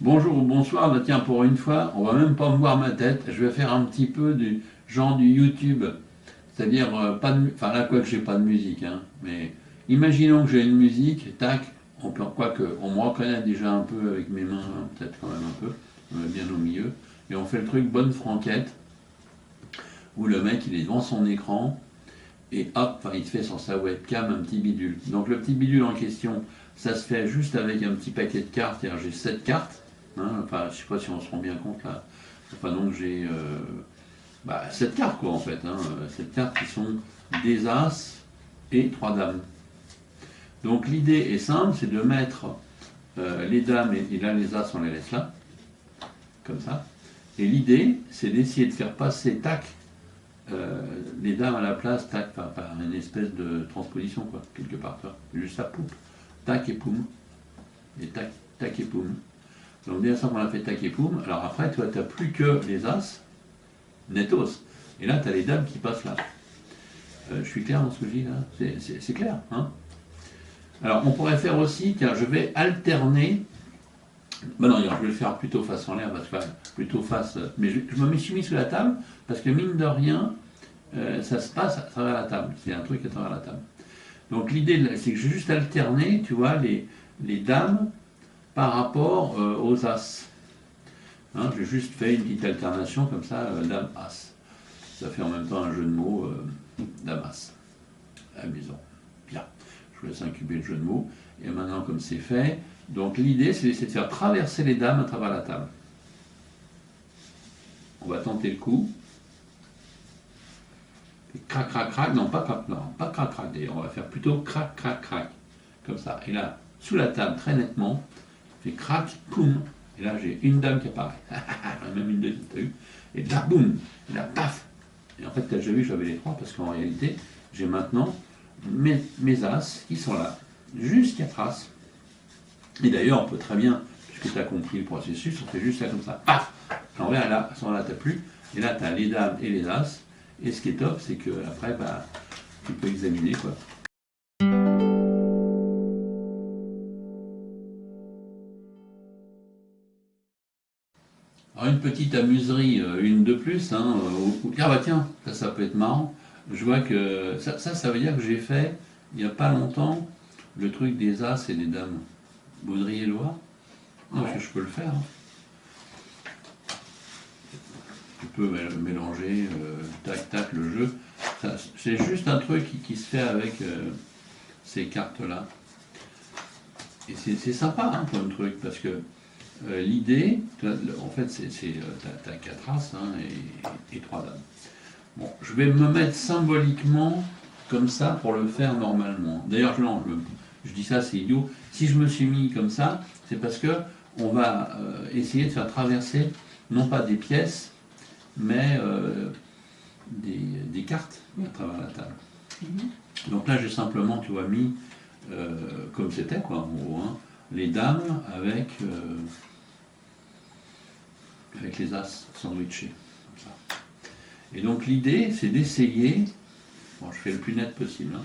Bonjour ou bonsoir, bah tiens, pour une fois, on va même pas me voir ma tête, je vais faire un petit peu du genre du YouTube, c'est-à-dire pas de, enfin là quoi que j'ai pas de musique, hein, mais imaginons que j'ai une musique, tac, on peut, quoique, on me reconnaît déjà un peu avec mes mains, hein, peut-être quand même un peu, bien au milieu, et on fait le truc bonne franquette, où le mec il est devant son écran, et hop, enfin, il se fait sur sa webcam un petit bidule. Donc le petit bidule en question, ça se fait juste avec un petit paquet de cartes, c'est-à-dire j'ai 7 cartes, hein, enfin je sais pas si on se rend bien compte là, enfin donc j'ai 7 cartes quoi en fait, hein, 7 cartes qui sont des As et 3 dames. Donc l'idée est simple, c'est de mettre les dames et là les As on les laisse là, comme ça, et l'idée c'est d'essayer de faire passer tac les dames à la place, tac, par une espèce de transposition, quoi, quelque part. Juste ça, poum, tac et poum, et tac, tac et poum. Donc, dès l'instant qu'on a fait tac et poum, alors après, tu n'as plus que les As, netos. Et là, tu as les dames qui passent là. Je suis clair dans ce que je dis là. C'est clair, hein. Alors, on pourrait faire aussi, tiens, je vais alterner. Ben non, je vais le faire plutôt face en l'air, parce que plutôt face. Mais je me suis mis sous la table, parce que mine de rien, ça se passe à travers la table. C'est un truc à travers la table. Donc l'idée, c'est que j'ai juste alterné, tu vois, les dames par rapport aux as. Hein, j'ai juste fait une petite alternation comme ça, dame-as. Ça fait en même temps un jeu de mots, dame-as. Amusant. Bien. Je vous laisse incuber le jeu de mots. Et maintenant, comme c'est fait, donc l'idée, c'est d'essayer de faire traverser les dames à travers la table. On va tenter le coup. Crac, crac, crac, non, pas crac, non, pas crac, crac, d'ailleurs, on va faire plutôt crac, crac, crac, comme ça. Et là, sous la table, très nettement, fait crac, poum, et là, j'ai une dame qui apparaît, même une deuxième, t'as vu, et là, boum, et là, paf. Et en fait, t'as déjà vu, j'avais les trois, parce qu'en réalité, j'ai maintenant mes as qui sont là, juste 4 as. Et d'ailleurs, on peut très bien, puisque tu as compris le processus, on fait juste ça comme ça, paf. En vrai, là, à ce moment-là, t'as plus, et là, tu as les dames et les as. Et ce qui est top, c'est que après, tu peux examiner quoi. Alors une petite amuserie, une de plus. Hein, ah bah tiens, ça peut être marrant. Je vois que ça veut dire que j'ai fait, il n'y a pas longtemps, le truc des As et des Dames. Vous voudriez le voir? Non, parce que je peux le faire. Hein. Tu peux mélanger, tac, tac, le jeu. C'est juste un truc qui se fait avec ces cartes-là. Et c'est sympa hein, comme truc, parce que l'idée, en fait, t'as 4 as hein, et 3 dames. Bon, je vais me mettre symboliquement comme ça pour le faire normalement. D'ailleurs, non, je dis ça, c'est idiot. Si je me suis mis comme ça, c'est parce que on va essayer de faire traverser, non pas des pièces, mais des cartes à travers la table. Donc là, j'ai simplement, tu vois, mis comme c'était, quoi, en gros, hein, les dames avec les as sandwichés. Comme ça. Et donc l'idée, c'est d'essayer, bon, je fais le plus net possible, hein,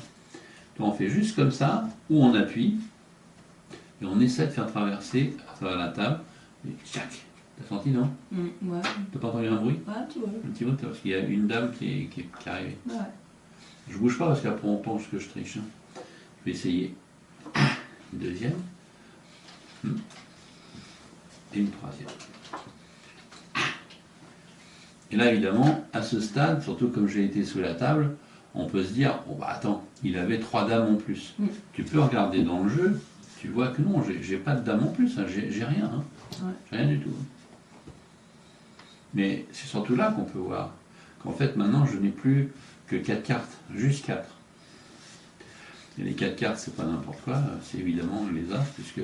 donc on fait juste comme ça, ou on appuie, et on essaie de faire traverser à travers la table, et tchac. T'as senti, non? Ouais. T'as pas entendu un bruit? Ouais, tu vois. Un petit bruit, parce qu'il y a une dame qui est arrivée. Ouais. Je bouge pas parce qu'après on pense que je triche. Hein. Je vais essayer. Une deuxième. Et une troisième. Et là, évidemment, à ce stade, surtout comme j'ai été sous la table, on peut se dire, bon bah attends, il avait 3 dames en plus. Tu peux regarder dans le jeu, tu vois que non, j'ai pas de dames en plus, hein, j'ai rien. Hein. Ouais. J'ai rien du tout. Mais c'est surtout là qu'on peut voir qu'en fait, maintenant, je n'ai plus que 4 cartes, juste 4. Et les 4 cartes, c'est pas n'importe quoi, c'est évidemment les as, puisque